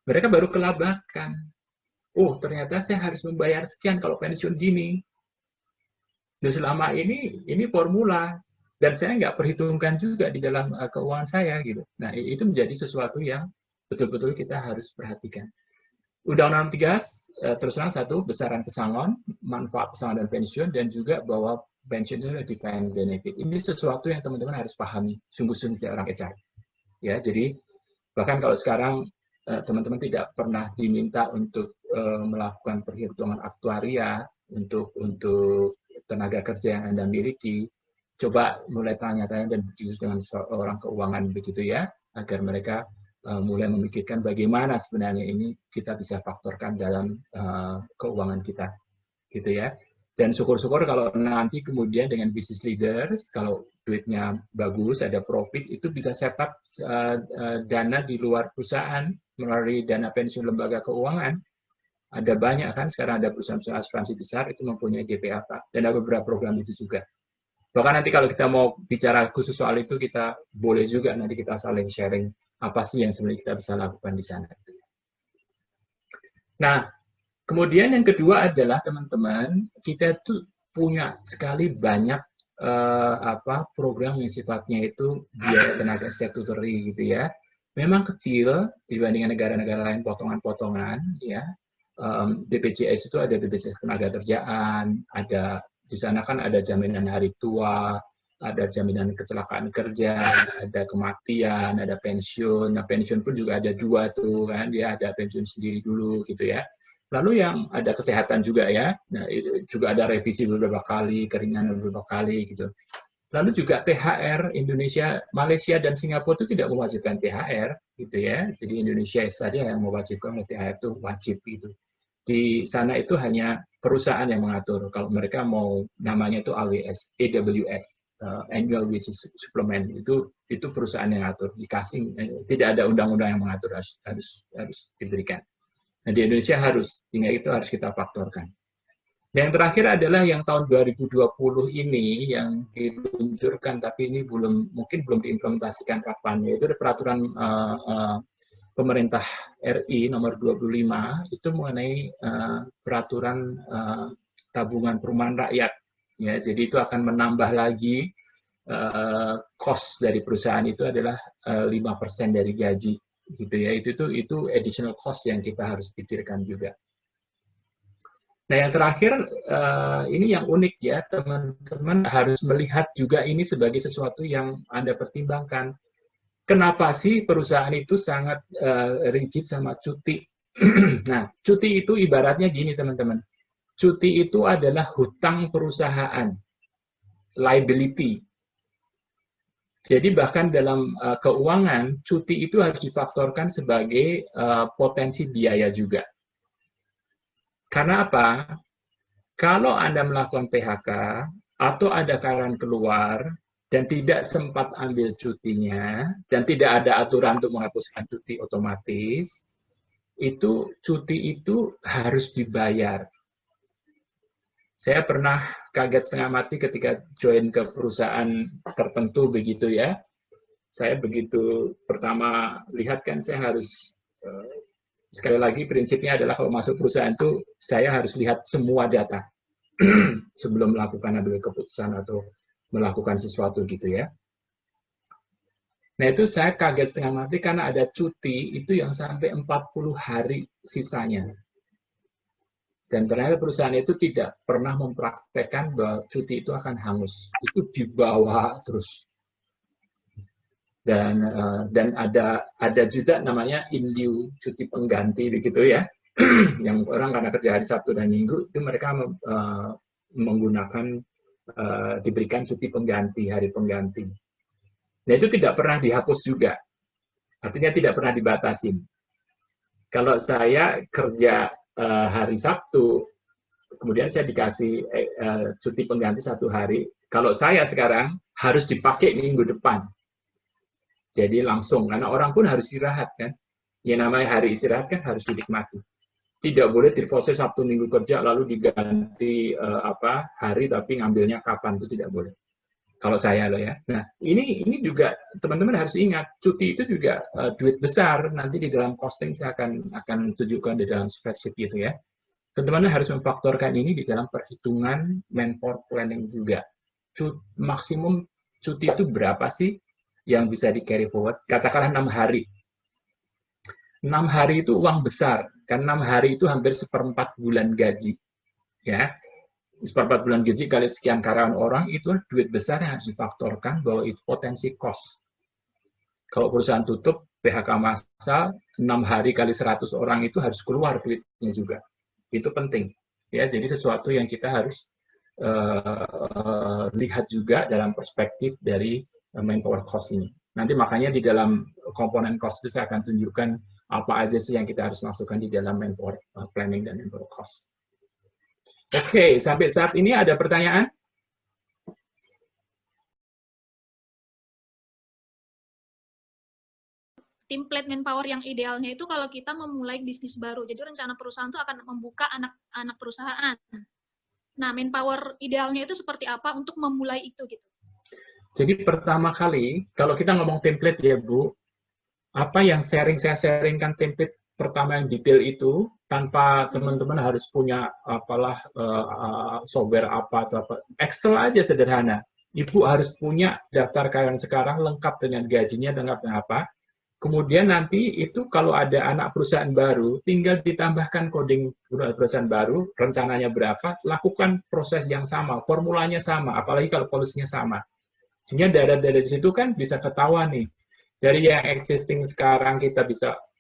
mereka baru kelabakan. Oh, ternyata saya harus membayar sekian kalau pensiun dini. Dan selama ini formula, dan saya nggak perhitungkan juga di dalam keuangan saya gitu. Nah, itu menjadi sesuatu yang betul-betul kita harus perhatikan. Undang-Undang 13 terus terang satu, besaran pesangon, manfaat pesangon dan pensiun, dan juga bahwa pensiun itu adalah defined benefit. Ini sesuatu yang teman-teman harus pahami, sungguh-sungguh orang HR. Ya, jadi bahkan kalau sekarang teman-teman tidak pernah diminta untuk melakukan perhitungan aktuaria untuk tenaga kerja yang Anda miliki, coba mulai tanya-tanya dan berdiskusi dengan orang keuangan begitu ya, agar mereka mulai memikirkan bagaimana sebenarnya ini kita bisa faktorkan dalam keuangan kita, gitu ya. Dan syukur-syukur kalau nanti kemudian dengan business leaders, kalau duitnya bagus, ada profit, itu bisa setup dana di luar perusahaan melalui dana pensiun lembaga keuangan. Ada banyak kan, sekarang ada perusahaan-perusahaan asuransi besar itu mempunyai GPAPA, dan ada beberapa program itu juga. Bahkan nanti kalau kita mau bicara khusus soal itu, kita boleh juga nanti kita saling sharing apa sih yang sebenarnya kita bisa lakukan di sana. Nah, kemudian yang kedua adalah teman-teman, kita tuh punya sekali banyak program yang sifatnya itu biaya tenaga statutory gitu ya. Memang kecil dibandingkan negara-negara lain, potongan-potongan ya. BPJS itu ada BPJS tenaga kerjaan, ada di sana kan ada jaminan hari tua, ada jaminan kecelakaan kerja, ada kematian, ada pensiun. Nah, pensiun pun juga ada dua tuh kan, dia ada pensiun sendiri dulu gitu ya. Lalu yang ada kesehatan juga ya, nah, itu juga ada revisi beberapa kali, keringanan beberapa kali gitu. Lalu juga THR, Indonesia, Malaysia, dan Singapura itu tidak mewajibkan THR gitu ya. Jadi Indonesia saja yang mewajibkan THR itu wajib gitu. Di sana itu hanya perusahaan yang mengatur. Kalau mereka mau namanya itu AWS, Annual Wage Supplement, itu perusahaan yang mengatur. Dikasih, tidak ada undang-undang yang mengatur, harus diberikan. Nah, di Indonesia harus, sehingga itu harus kita faktorkan. Dan yang terakhir adalah yang tahun 2020 ini yang diluncurkan, tapi ini mungkin belum diimplementasikan kapan, yaitu ada peraturan pemerintah RI nomor 25 itu mengenai peraturan tabungan perumahan rakyat. Ya, jadi itu akan menambah lagi cost dari perusahaan itu adalah 5% dari gaji, gitu ya. Itu additional cost yang kita harus pikirkan juga. Nah, yang terakhir, ini yang unik ya, teman-teman harus melihat juga ini sebagai sesuatu yang Anda pertimbangkan. Kenapa sih perusahaan itu sangat rigid sama cuti? Nah, cuti itu ibaratnya gini, teman-teman. Cuti itu adalah hutang perusahaan, liability. Jadi bahkan dalam keuangan, cuti itu harus difaktorkan sebagai potensi biaya juga. Karena apa? Kalau Anda melakukan PHK atau ada karyawan keluar dan tidak sempat ambil cutinya dan tidak ada aturan untuk menghapuskan cuti otomatis, itu cuti itu harus dibayar. Saya pernah kaget setengah mati ketika join ke perusahaan tertentu begitu ya. Saya begitu pertama lihat kan saya harus sekali lagi prinsipnya adalah kalau masuk perusahaan itu saya harus lihat semua data sebelum melakukan ambil keputusan atau melakukan sesuatu gitu ya. Nah itu saya kaget setengah mati karena ada cuti itu yang sampai 40 hari sisanya. Dan ternyata perusahaan itu tidak pernah mempraktekkan bahwa cuti itu akan hangus. Itu dibawa terus. Dan ada juga namanya indue cuti pengganti begitu ya, yang orang karena kerja hari Sabtu dan Minggu itu mereka menggunakan diberikan cuti pengganti, hari pengganti. Nah itu tidak pernah dihapus juga, artinya tidak pernah dibatasin. Kalau saya kerja hari Sabtu, kemudian saya dikasih cuti pengganti 1 hari, kalau saya sekarang harus dipakai minggu depan. Jadi langsung, karena orang pun harus istirahat kan. Yang namanya hari istirahat kan harus dinikmati. Tidak boleh diproses Sabtu Minggu kerja lalu diganti hari tapi ngambilnya kapan, itu tidak boleh. Kalau saya loh ya. Nah ini juga teman-teman harus ingat, cuti itu juga duit besar. Nanti di dalam costing saya akan tunjukkan di dalam spreadsheet gitu ya. Teman-teman harus memfaktorkan ini di dalam perhitungan manpower planning juga. Maksimum cuti itu berapa sih yang bisa di carry forward? Katakanlah 6 hari. 6 hari itu uang besar, kan 6 hari itu hampir 1/4 bulan gaji. Ya, 1/4 bulan gaji kali sekian karyawan orang, itu duit besar yang harus difaktorkan bahwa itu potensi cost. Kalau perusahaan tutup, PHK massal, 6 hari kali 100 orang itu harus keluar duitnya juga. Itu penting. Ya, jadi sesuatu yang kita harus lihat juga dalam perspektif dari manpower cost ini. Nanti makanya di dalam komponen cost itu saya akan tunjukkan apa aja sih yang kita harus masukkan di dalam manpower planning dan manpower cost. Oke, sampai saat ini ada pertanyaan? Template manpower yang idealnya itu kalau kita memulai bisnis baru. Jadi rencana perusahaan itu akan membuka anak perusahaan. Nah, manpower idealnya itu seperti apa untuk memulai itu gitu? Jadi pertama kali, kalau kita ngomong template ya Bu, apa yang saya sharingkan template pertama yang detail itu, tanpa teman-teman harus punya software apa atau apa. Excel aja sederhana. Ibu harus punya daftar karyawan sekarang lengkap dengan gajinya, lengkap dengan apa. Kemudian nanti itu kalau ada anak perusahaan baru, tinggal ditambahkan coding perusahaan baru, rencananya berapa, lakukan proses yang sama, formulanya sama, apalagi kalau polisinya sama. Sehingga dari situ kan bisa ketahuan nih, dari yang existing sekarang kita bisa